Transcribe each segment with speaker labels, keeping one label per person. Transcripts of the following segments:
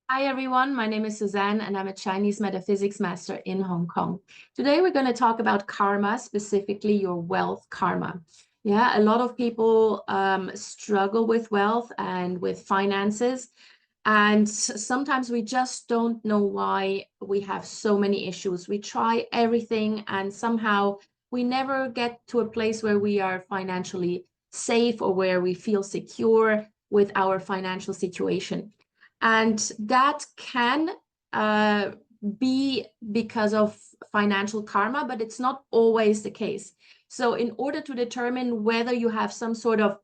Speaker 1: Hi everyone, my name is Suzanne and I'm a Chinese metaphysics master in Hong Kong. Today we're going to talk about karma, specifically your wealth karma. Yeah, a lot of people struggle with wealth and with finances, and sometimes we just don't know why we have so many issues. We try everything and somehow we never get to a place where we are financially safe or where we feel secure with our financial situation. And that can uh, be because of financial karma, but it's not always the case. So in order to determine whether you have some sort of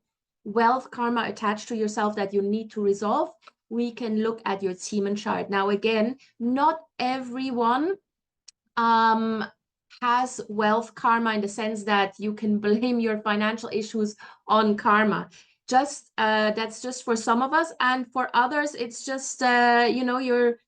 Speaker 1: wealth karma attached to yourself that you need to resolve, we can look at your Zeeman chart. Now, again, not everyone um, has wealth karma in the sense that you can blame your financial issues on karma. Just that's just for some of us, and for others, it's just you're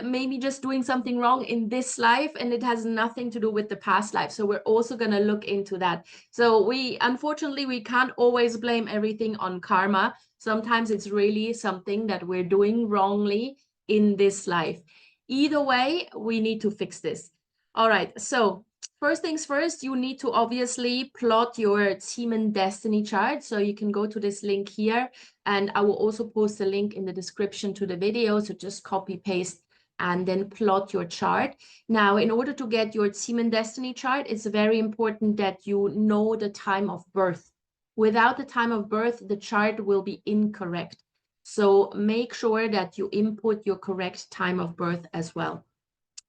Speaker 1: maybe just doing something wrong in this life and it has nothing to do with the past life. So we're also going to look into that. So unfortunately we can't always blame everything on karma. Sometimes it's really something that we're doing wrongly in this life. Either way, we need to fix this. All right, so first things first, you need to obviously plot your Zeeman destiny chart. So you can go to this link here, and I will also post a link in the description to the video. So just copy paste and then plot your chart. Now, in order to get your Zeeman destiny chart, it's very important that you know the time of birth. Without the time of birth, the chart will be incorrect. So make sure that you input your correct time of birth as well.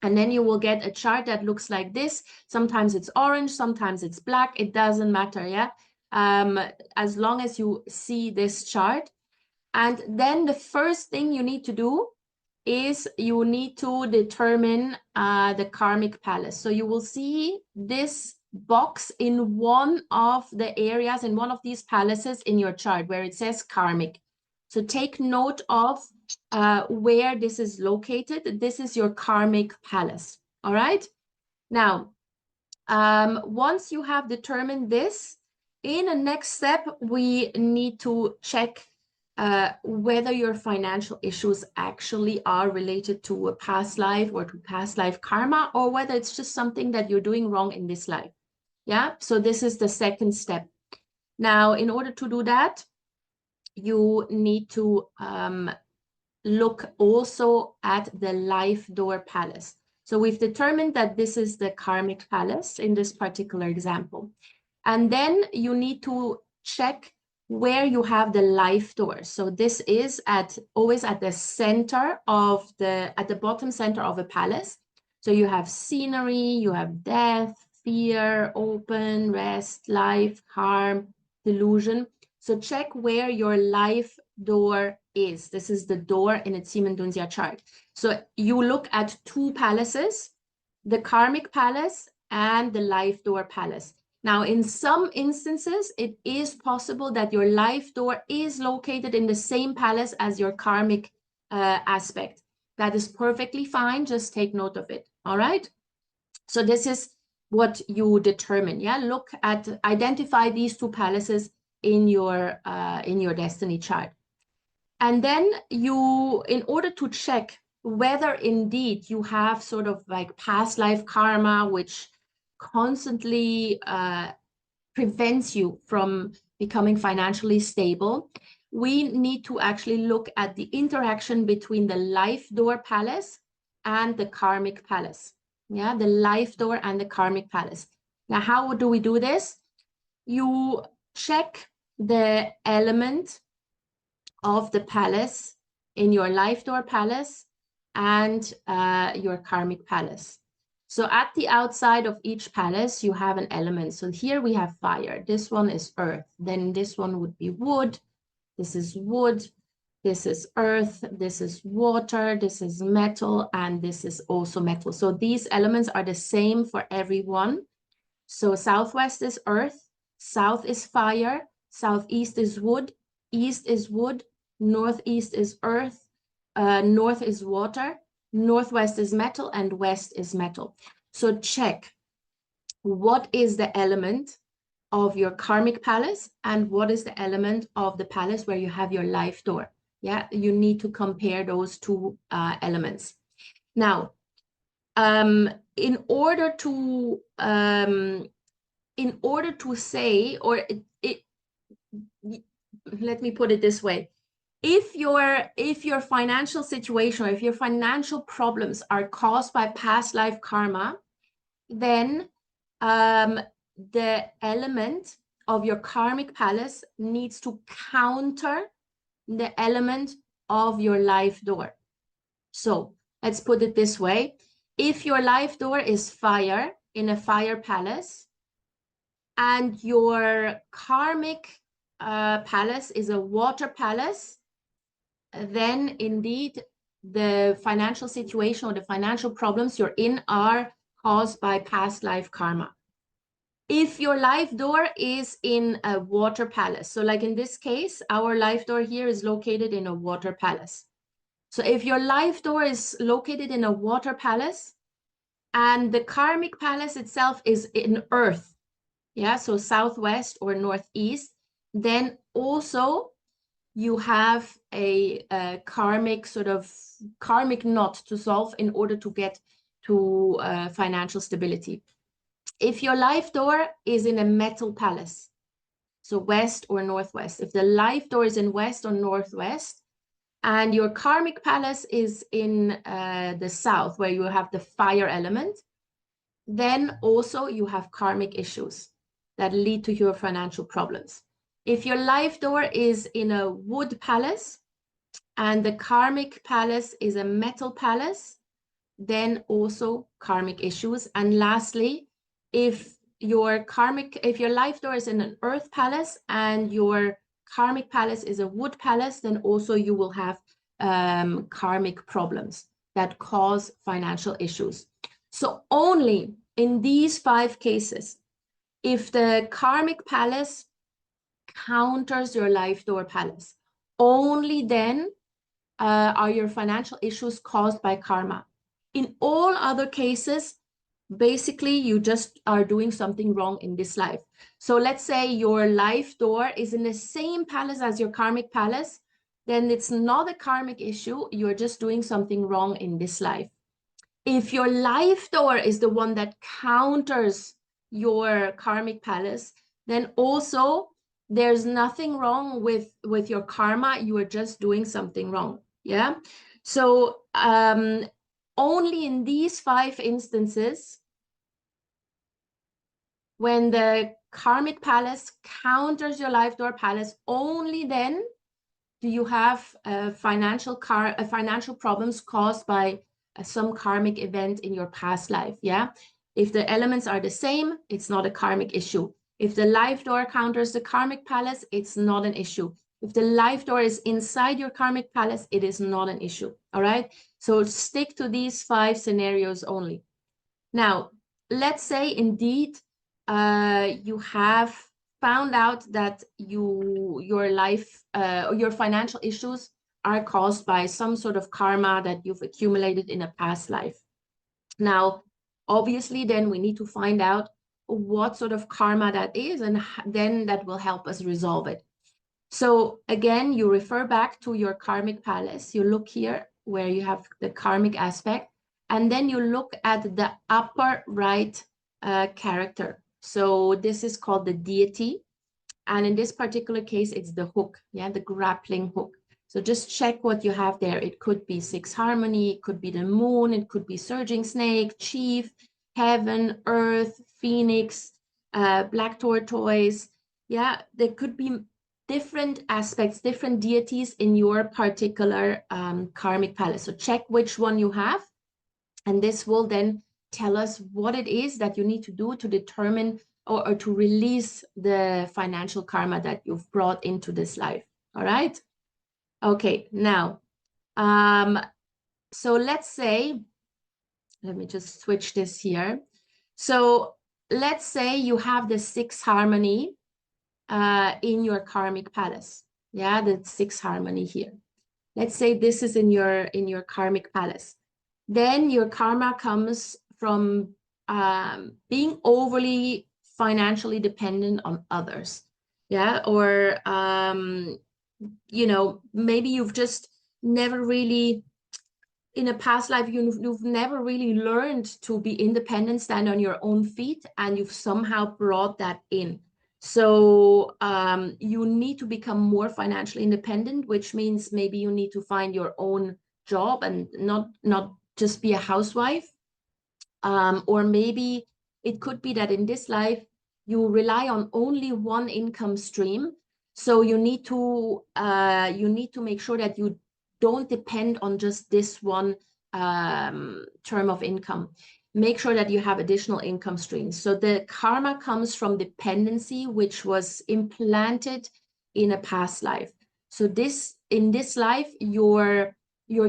Speaker 1: And then you will get a chart that looks like this. Sometimes it's orange, sometimes it's black. It doesn't matter, yeah? As long as you see this chart. And then the first thing you need to do is you need to determine the karmic palace. So you will see this box in one of the areas, in one of these palaces in your chart where it says karmic. So take note of where this is located. This is your karmic palace. All right. Now, once you have determined this, in a next step, we need to check whether your financial issues actually are related to a past life or to past life karma, or whether it's just something that you're doing wrong in this life. Yeah, so this is the second step. Now, in order to do that, you need to look also at the life door palace. So we've determined that this is the karmic palace in this particular example. And then you need to check where you have the life door. So this is always at the center of at the bottom center of a palace. So you have scenery, you have death, fear, open, rest, life, harm, delusion. So check where your life door is. This is the door in a Zeeman Dunzia chart. So you look at two palaces, the karmic palace and the life door palace. Now, in some instances, it is possible that your life door is located in the same palace as your karmic aspect. That is perfectly fine. Just take note of it. All right. So this is what you determine. Yeah. Identify these two palaces in your destiny chart. And then in order to check whether indeed you have sort of like past life karma, which constantly prevents you from becoming financially stable, we need to actually look at the interaction between the life door palace and the karmic palace. Yeah, the life door and the karmic palace. Now, how do we do this? You check the element of the palace in your life door palace and your karmic palace. So at the outside of each palace, you have an element. So here we have fire. This one is earth. Then this one would be wood. This is wood. This is earth. This is water. This is metal. And this is also metal. So these elements are the same for everyone. So southwest is earth. South is fire. Southeast is wood. East is wood. Northeast is earth. North is water. Northwest is metal, and west is metal. So check what is the element of your karmic palace and what is the element of the palace where you have your life door. Yeah, you need to compare those two elements. Now, in order to say, or let me put it this way. If your financial situation, or if your financial problems are caused by past life karma, then the element of your karmic palace needs to counter the element of your life door. So let's put it this way. If your life door is fire in a fire palace, and your karmic palace is a water palace, then indeed the financial situation or the financial problems you're in are caused by past life karma. If your life door is in a water palace, so like in this case, our life door here is located in a water palace. So if your life door is located in a water palace and the karmic palace itself is in earth, yeah, so southwest or northeast, then also you have a karmic knot to solve in order to get to financial stability. If your life door is in a metal palace, so west or northwest, if the life door is in west or northwest, and your karmic palace is in the south, where you have the fire element, then also you have karmic issues that lead to your financial problems. If your life door is in a wood palace and the karmic palace is a metal palace, then also karmic issues. And lastly, if your life door is in an earth palace and your karmic palace is a wood palace, then also you will have karmic problems that cause financial issues. So only in these 5 cases, if the karmic palace counters your life door palace, only then are your financial issues caused by karma. In all other cases, basically, you just are doing something wrong in this life. So let's say your life door is in the same palace as your karmic palace, then it's not a karmic issue. You're just doing something wrong in this life. If your life door is the one that counters your karmic palace, then also there's nothing wrong with your karma. You are just doing something wrong. Yeah. So only in these 5 instances, when the karmic palace counters your life door palace, only then do you have financial problems caused by some karmic event in your past life. Yeah. If the elements are the same, it's not a karmic issue. If the life door counters the karmic palace, it's not an issue. If the life door is inside your karmic palace, it is not an issue. All right. So stick to these 5 scenarios only. Now, let's say indeed you have found out that your financial issues are caused by some sort of karma that you've accumulated in a past life. Now, obviously, then we need to find out what sort of karma that is, and then that will help us resolve it. So again, you refer back to your karmic palace. You look here where you have the karmic aspect, and then you look at the upper right character. So this is called the deity. And in this particular case, it's the hook, yeah, the grappling hook. So just check what you have there. It could be 6 harmony, it could be the moon, it could be surging snake, chief, heaven, earth, phoenix, black tortoise. Yeah, there could be different aspects, different deities in your particular karmic palace. So check which one you have, and this will then tell us what it is that you need to do to determine or to release the financial karma that you've brought into this life. All right. Okay. Now, so let's say, let me just switch this here. So let's say you have the 6 harmony in your karmic palace. Yeah, the 6 harmony here. Let's say this is in your karmic palace. Then your karma comes from being overly financially dependent on others. Yeah, or you know, maybe you've just never really, in a past life, you've never really learned to be independent, stand on your own feet, and you've somehow brought that in. So you need to become more financially independent, which means maybe you need to find your own job and not just be a housewife. Or maybe it could be that in this life you rely on only one income stream. So you need to make sure that you don't depend on just this one term of income. Make sure that you have additional income streams. So the karma comes from dependency, which was implanted in a past life. So in this life, your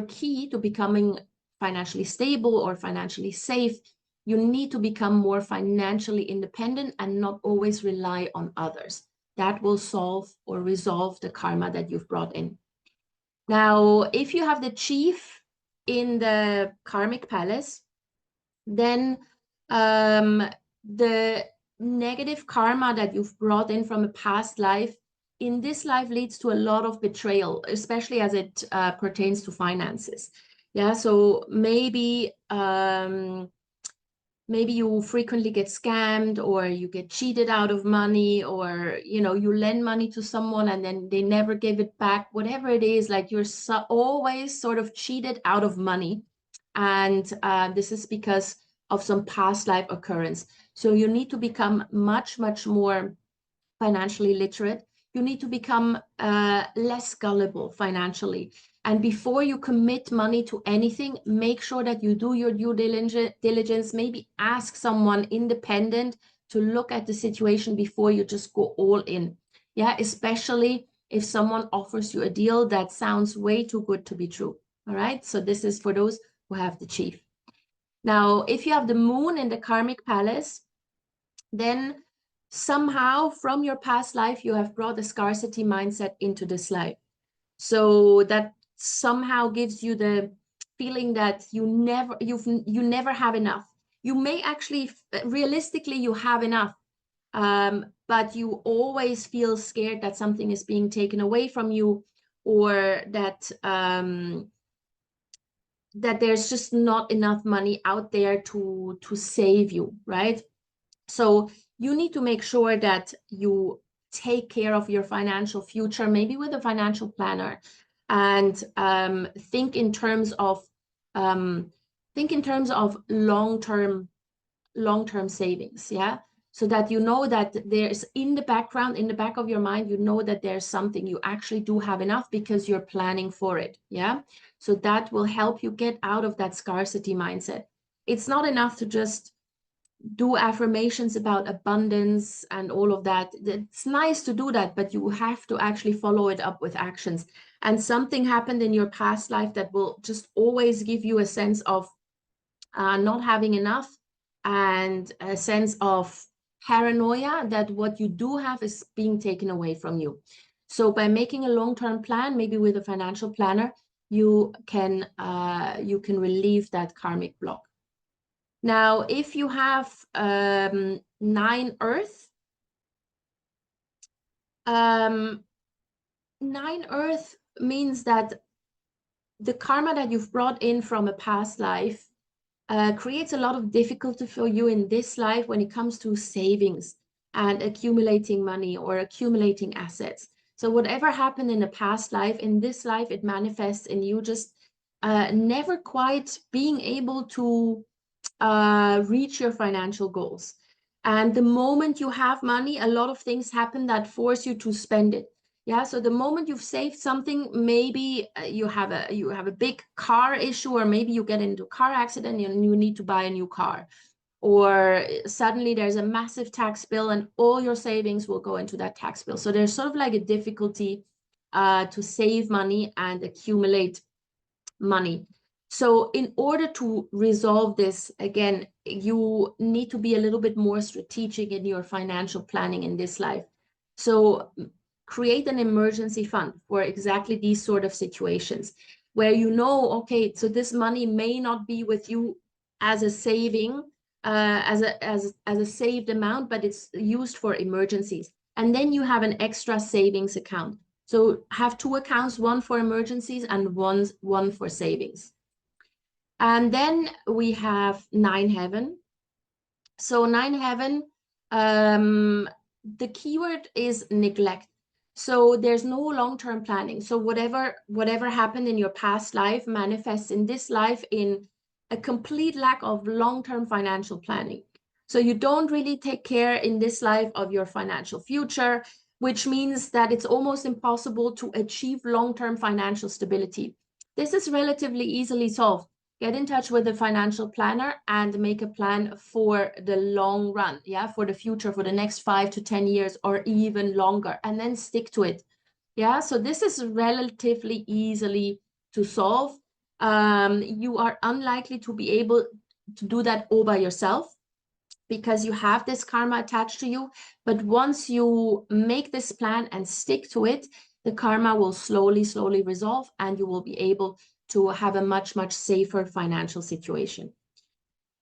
Speaker 1: key to becoming financially stable or financially safe, you need to become more financially independent and not always rely on others. That will solve or resolve the karma that you've brought in. Now, if you have the chief in the karmic palace, then the negative karma that you've brought in from a past life in this life leads to a lot of betrayal, especially as it pertains to finances. Yeah, so maybe maybe you frequently get scammed, or you get cheated out of money, or you know, you lend money to someone and then they never give it back. Whatever it is, like you're always sort of cheated out of money, and this is because of some past life occurrence. So you need to become much more financially literate. You need to become less gullible financially. And before you commit money to anything, make sure that you do your due diligence. Maybe ask someone independent to look at the situation before you just go all in. Yeah, especially if someone offers you a deal that sounds way too good to be true. All right, so this is for those who have the chief. Now, if you have the moon in the karmic palace, then somehow from your past life, you have brought a scarcity mindset into this life. So that somehow gives you the feeling that you never have enough. You may actually, realistically, you have enough, but you always feel scared that something is being taken away from you, or that that there's just not enough money out there to save you, right? So you need to make sure that you take care of your financial future, maybe with a financial planner, and think in terms of long-term savings, yeah, so that you know that there's in the background, in the back of your mind, you know that there's something, you actually do have enough because you're planning for it, yeah. So that will help you get out of that scarcity mindset. It's not enough to just do affirmations about abundance and all of that. It's nice to do that, but you have to actually follow it up with actions. And something happened in your past life that will just always give you a sense of not having enough, and a sense of paranoia that what you do have is being taken away from you. So by making a long-term plan, maybe with a financial planner, you can relieve that karmic block. Now, if you have 9 Earth, 9 Earth means that the karma that you've brought in from a past life creates a lot of difficulty for you in this life when it comes to savings and accumulating money or accumulating assets. So whatever happened in a past life, in this life, it manifests in you just never quite being able to reach your financial goals. And the moment you have money, a lot of things happen that force you to spend it. Yeah, so the moment you've saved something, maybe you have a big car issue, or maybe you get into a car accident and you need to buy a new car, or suddenly there's a massive tax bill and all your savings will go into that tax bill. So there's sort of like a difficulty to save money and accumulate money. So in order to resolve this, again, you need to be a little bit more strategic in your financial planning in this life. So create an emergency fund for exactly these sort of situations where you know, okay, so this money may not be with you as a saving, as a saved amount, but it's used for emergencies. And then you have an extra savings account. So have two accounts, one for emergencies and one for savings. And then we have nine heaven. So nine heaven, the keyword is neglect. So there's no long-term planning. So whatever happened in your past life manifests in this life in a complete lack of long-term financial planning. So you don't really take care in this life of your financial future, which means that it's almost impossible to achieve long-term financial stability. This is relatively easily solved. Get in touch with a financial planner and make a plan for the long run, yeah, for the future, for the next 5 to 10 years or even longer, and then stick to it. Yeah, so this is relatively easily to solve. You are unlikely to be able to do that all by yourself because you have this karma attached to you. But once you make this plan and stick to it, the karma will slowly resolve and you will be able to have a much safer financial situation.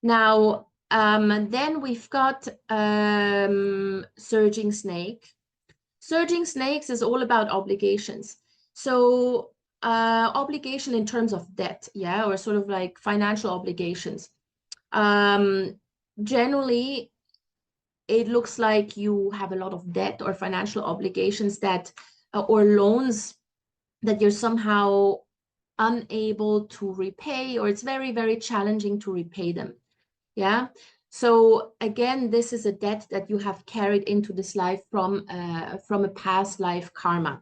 Speaker 1: Now, then we've got surging snake. Surging snakes is all about obligations. So obligation in terms of debt, yeah, or sort of like financial obligations. Generally, it looks like you have a lot of debt or financial obligations that, or loans that you're somehow unable to repay, or it's very challenging to repay them. Yeah. So again, this is a debt that you have carried into this life from a past life karma.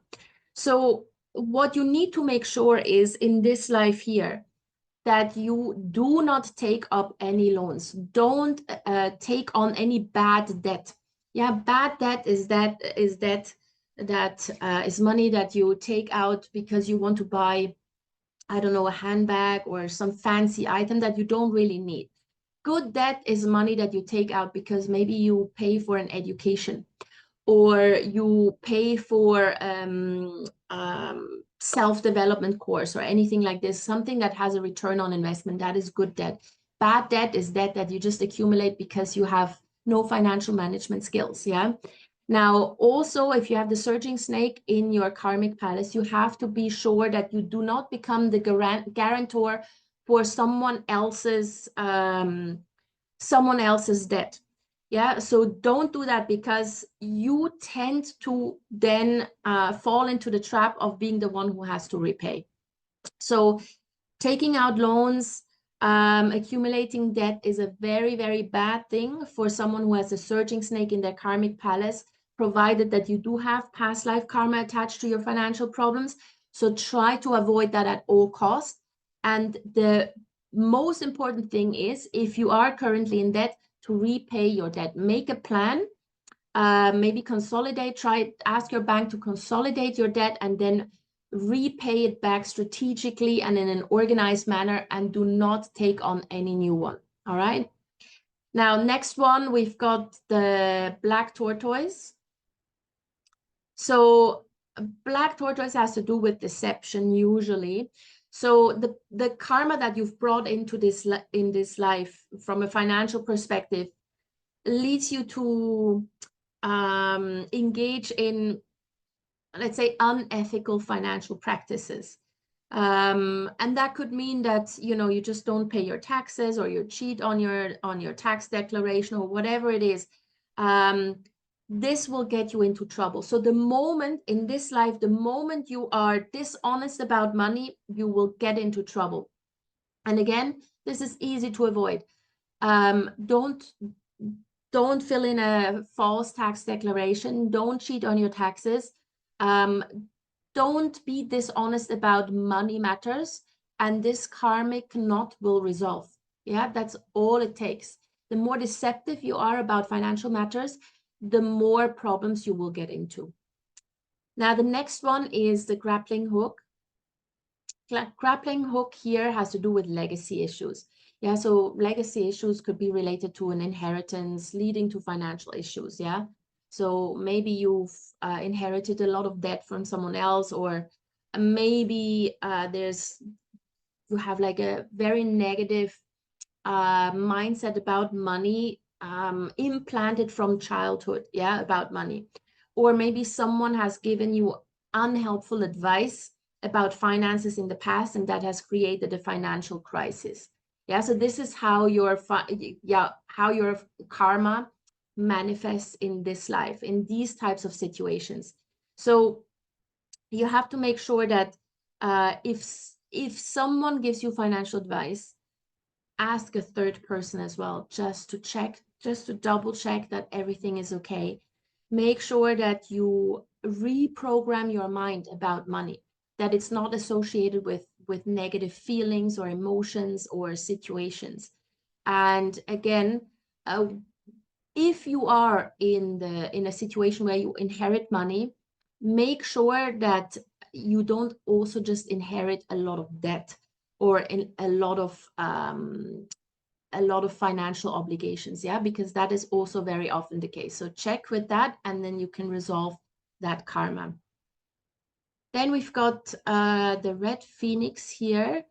Speaker 1: So what you need to make sure is in this life here that you do not take up any loans. Don't take on any bad debt. Yeah, bad debt is money that you take out because you want to buy, I don't know, a handbag or some fancy item that you don't really need. Good debt is money that you take out because maybe you pay for an education or you pay for self-development course or anything like this, something that has a return on investment. That is good debt. Bad debt is debt that you just accumulate because you have no financial management skills. Yeah. Now, also, if you have the surging snake in your karmic palace, you have to be sure that you do not become the guarantor for someone else's debt. Yeah, so don't do that because you tend to then fall into the trap of being the one who has to repay. So taking out loans, accumulating debt is a very bad thing for someone who has a surging snake in their karmic palace, provided that you do have past life karma attached to your financial problems. So try to avoid that at all costs. And the most important thing is, if you are currently in debt, to repay your debt. Make a plan, maybe consolidate, ask your bank to consolidate your debt and then repay it back strategically and in an organized manner, and do not take on any new one. All right. Now, next one, we've got the black tortoise. So black tortoise has to do with deception usually. So the karma that you've brought into this in this life from a financial perspective leads you to engage in, let's say, unethical financial practices. And that could mean that, you know, you just don't pay your taxes or you cheat on your tax declaration or whatever it is. This will get you into trouble. So the moment in this life, the moment you are dishonest about money, you will get into trouble. And again, this is easy to avoid. Don't fill in a false tax declaration. Don't cheat on your taxes. Don't be dishonest about money matters, and this karmic knot will resolve. Yeah, that's all it takes. The more deceptive you are about financial matters, the more problems you will get into. Now, the next one is the grappling hook. Grappling hook here has to do with legacy issues. Yeah, so legacy issues could be related to an inheritance leading to financial issues. Yeah, so maybe you've inherited a lot of debt from someone else, or maybe you have like a very negative mindset about money implanted from childhood. Yeah, about money, or maybe someone has given you unhelpful advice about finances in the past, and that has created a financial crisis. Yeah, so this is how your karma manifests in this life, in these types of situations. So you have to make sure that if someone gives you financial advice, ask a third person as well, just to check, just to double check that everything is okay. Make sure that you reprogram your mind about money, that it's not associated with negative feelings or emotions or situations. And again, if you are in a situation where you inherit money, make sure that you don't also just inherit a lot of debt or a lot of financial obligations, yeah, because that is also very often the case. So check with that, and then you can resolve that karma. Then we've got the red phoenix here.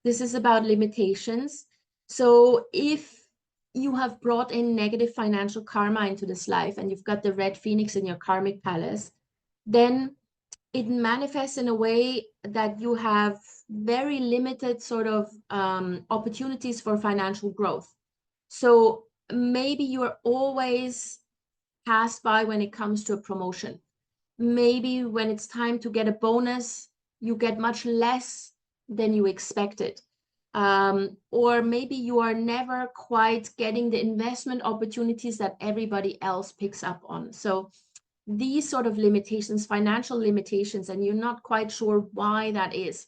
Speaker 1: This is about limitations. So if you have brought in negative financial karma into this life and you've got the red phoenix in your karmic palace, then it manifests in a way that you have very limited sort of opportunities for financial growth. So maybe you're always passed by when it comes to a promotion. Maybe when it's time to get a bonus, you get much less than you expected. Or maybe you are never quite getting the investment opportunities that everybody else picks up on. So these sort of limitations, financial limitations, and you're not quite sure why that is.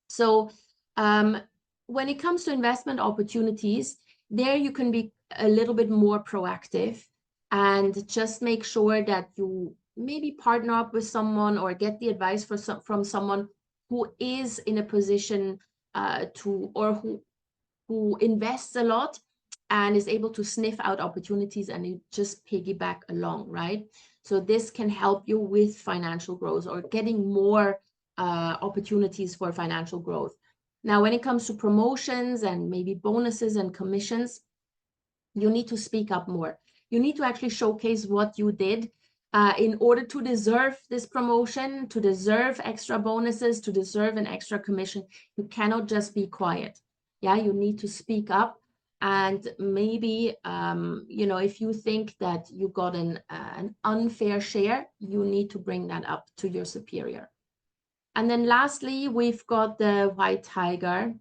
Speaker 1: So when it comes to investment opportunities, there you can be a little bit more proactive and just make sure that you maybe partner up with someone or get the advice from someone who is in a position who invests a lot and is able to sniff out opportunities, and you just piggyback along, right? So this can help you with financial growth or getting more opportunities for financial growth. Now, when it comes to promotions and maybe bonuses and commissions, you need to speak up more. You need to actually showcase what you did in order to deserve this promotion, to deserve extra bonuses, to deserve an extra commission. You cannot just be quiet. Yeah, you need to speak up. And maybe, if you think that you got an unfair share, you need to bring that up to your superior. And then lastly, we've got the white tiger.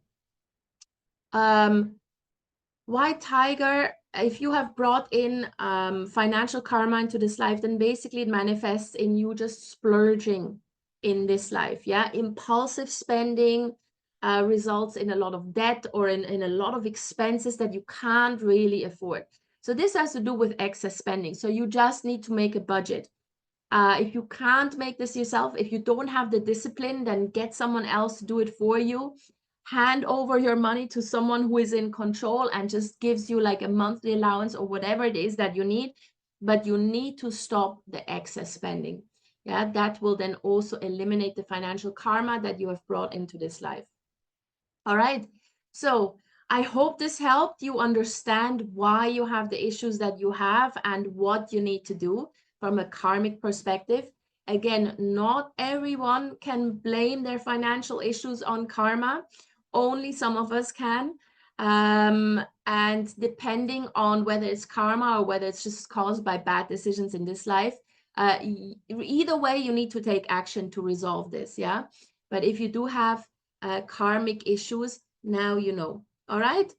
Speaker 1: White tiger, if you have brought in financial karma into this life, then basically it manifests in you just splurging in this life. Yeah, impulsive spending results in a lot of debt or in a lot of expenses that you can't really afford. So this has to do with excess spending. So you just need to make a budget. If you can't make this yourself, if you don't have the discipline, then get someone else to do it for you. Hand over your money to someone who is in control and just gives you like a monthly allowance or whatever it is that you need. But you need to stop the excess spending. Yeah, that will then also eliminate the financial karma that you have brought into this life. All right. So I hope this helped you understand why you have the issues that you have and what you need to do from a karmic perspective. Again, not everyone can blame their financial issues on karma. Only some of us can. And depending on whether it's karma or whether it's just caused by bad decisions in this life, either way, you need to take action to resolve this. Yeah. But if you do have karmic issues, now you know. All right.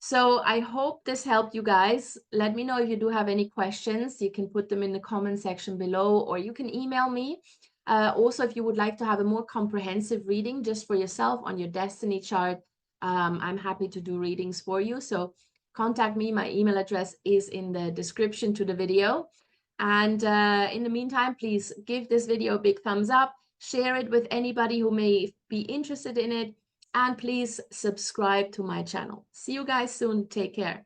Speaker 1: So I hope this helped you guys. Let me know if you do have any questions. You can put them in the comment section below, or you can email me. Also, if you would like to have a more comprehensive reading just for yourself on your destiny chart, I'm happy to do readings for you. So contact me. My email address is in the description to the video. And in the meantime, please give this video a big thumbs up. Share it with anybody who may be interested in it. And please subscribe to my channel. See you guys soon. Take care.